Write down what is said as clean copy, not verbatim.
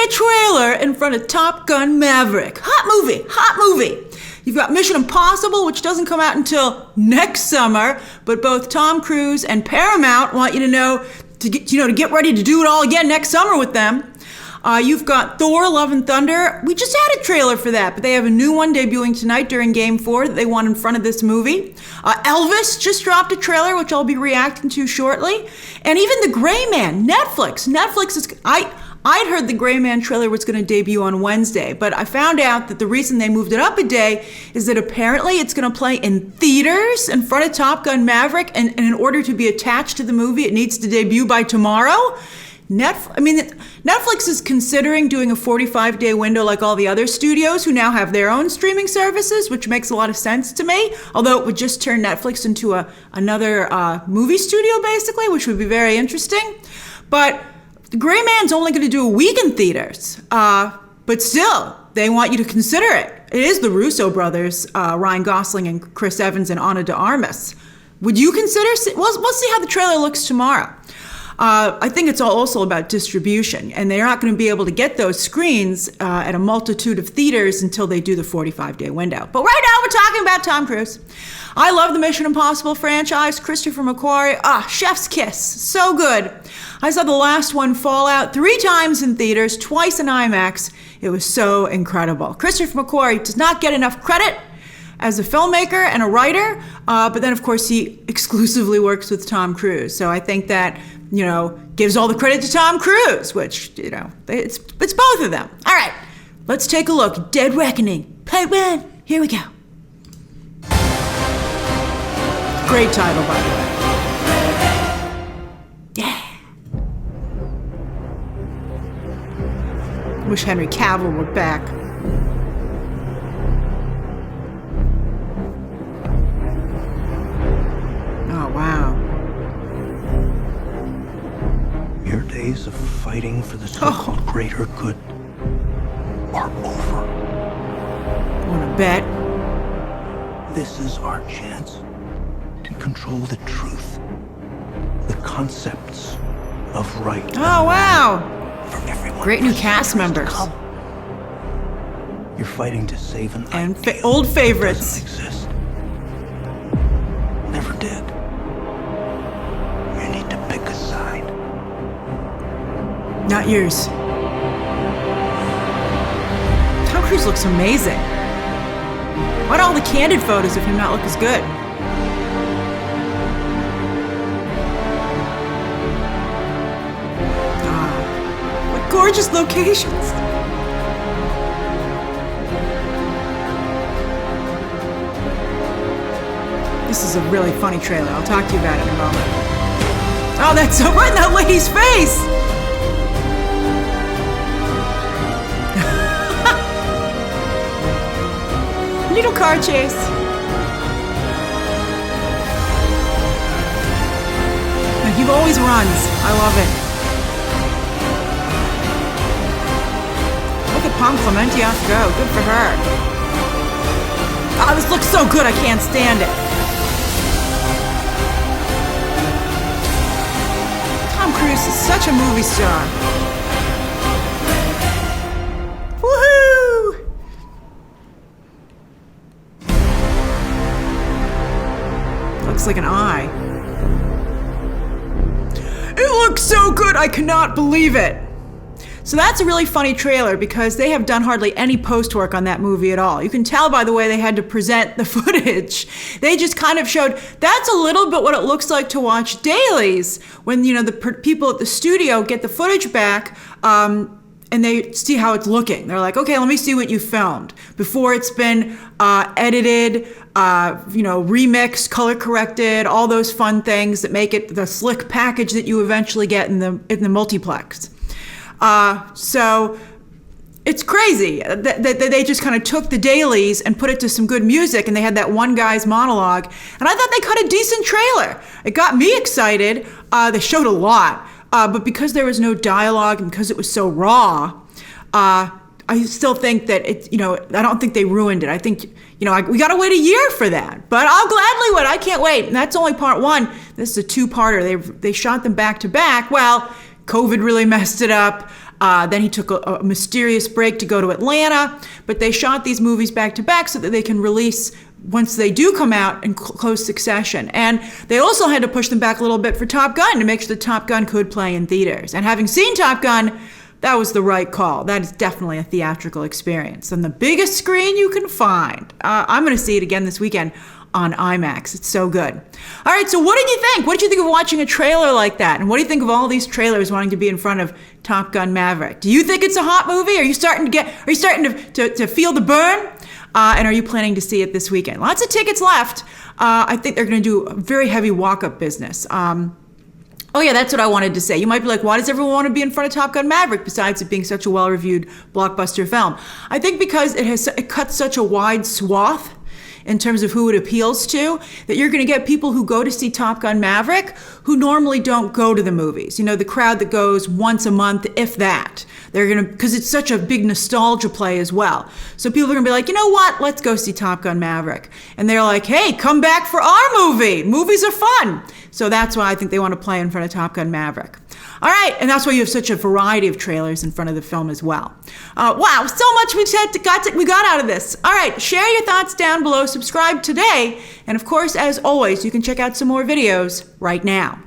a trailer in front of Top Gun Maverick. Hot movie. You've got Mission Impossible, which doesn't come out until next summer, but both Tom Cruise and Paramount want you to know to get ready to do it all again next summer with them. You've got Thor, Love and Thunder. We just had a trailer for that, but they have a new one debuting tonight during Game 4 that they want in front of this movie. Elvis just dropped a trailer, which I'll be reacting to shortly. And even The Gray Man, Netflix is... I'd heard the Gray Man trailer was going to debut on Wednesday, but I found out that the reason they moved it up a day is that apparently it's going to play in theaters in front of Top Gun Maverick, and in order to be attached to the movie, it needs to debut by tomorrow. Netflix is considering doing a 45-day window like all the other studios who now have their own streaming services, which makes a lot of sense to me, although it would just turn Netflix into another movie studio, basically, which would be very interesting. But The Gray Man's only going to do a week in theaters, but still, they want you to consider it. It is the Russo brothers, Ryan Gosling and Chris Evans and Ana de Armas. Would you consider? We'll see how the trailer looks tomorrow. I think it's also about distribution, and they're not going to be able to get those screens at a multitude of theaters until they do the 45-day window. But right now, we're talking about Tom Cruise. I love the Mission Impossible franchise. Christopher McQuarrie, chef's kiss, so good. I saw the last one, Fallout, 3 times in theaters, twice in IMAX. It was so incredible. Christopher McQuarrie does not get enough credit as a filmmaker and a writer, but then, of course, he exclusively works with Tom Cruise. So I think that, gives all the credit to Tom Cruise, which, it's both of them. All right, let's take a look. Dead Reckoning, Part 1. Here we go. Great title, by the way. Yeah. Wish Henry Cavill were back. Oh, wow. Your days of fighting for the so-called greater good are over. Wanna bet? This is our chance to control the truth, the concepts of right. Oh, wow. For everyone. Great new cast members. You're fighting to save an And ideal old that favorites. doesn't exist. Never did. You need to pick a side. Not yours. Tom Cruise looks amazing. Why do all the candid photos of him not look as good? What gorgeous locations. This is a really funny trailer. I'll talk to you about it in a moment. Oh, that's so right in that lady's face. Little car chase. And he always runs. I love it. Look at Pom Clemente off to go. Good for her. Oh, this looks so good. I can't stand it. Tom Cruise is such a movie star. Woohoo! Looks like an eye. It looks so good, I cannot believe it. So that's a really funny trailer because they have done hardly any post work on that movie at all. You can tell by the way they had to present the footage. They just kind of showed, that's a little bit what it looks like to watch dailies when, the people at the studio get the footage back and they see how it's looking. They're like, okay, let me see what you filmed before it's been edited, remixed, color corrected, all those fun things that make it the slick package that you eventually get in the multiplex. So it's crazy that they just kind of took the dailies and put it to some good music, and they had that one guy's monologue, and I thought they cut a decent trailer. It got me excited. They showed a lot, but because there was no dialogue and because it was so raw, I still think that I don't think they ruined it. I think, we gotta wait a year for that, but I'll gladly wait. I can't wait. And that's only part 1. This is a 2-parter. They shot them back to back. Well, COVID really messed it up. Then he took a mysterious break to go to Atlanta. But they shot these movies back to back so that they can release once they do come out in close succession. And they also had to push them back a little bit for Top Gun to make sure that Top Gun could play in theaters. And having seen Top Gun, that was the right call. That is definitely a theatrical experience on the biggest screen you can find. I'm going to see it again this weekend on IMAX. It's so good. All right, so what did you think? What did you think of watching a trailer like that? And what do you think of all these trailers wanting to be in front of Top Gun Maverick? Do you think it's a hot movie? Are you starting to feel the burn? And are you planning to see it this weekend? Lots of tickets left. I think they're going to do a very heavy walk-up business. Oh yeah, that's what I wanted to say. You might be like, why does everyone want to be in front of Top Gun Maverick besides it being such a well-reviewed blockbuster film? I think because it cuts such a wide swath in terms of who it appeals to, that you're going to get people who go to see Top Gun Maverick who normally don't go to the movies. You know, the crowd that goes once a month, if that. They're going to, because it's such a big nostalgia play as well. So people are going to be like, you know what? Let's go see Top Gun Maverick. And they're like, hey, come back for our movie. Movies are fun. So that's why I think they want to play in front of Top Gun Maverick. All right, and that's why you have such a variety of trailers in front of the film as well. Wow, so much we got out of this. All right, share your thoughts down below, subscribe today, and of course, as always, you can check out some more videos right now.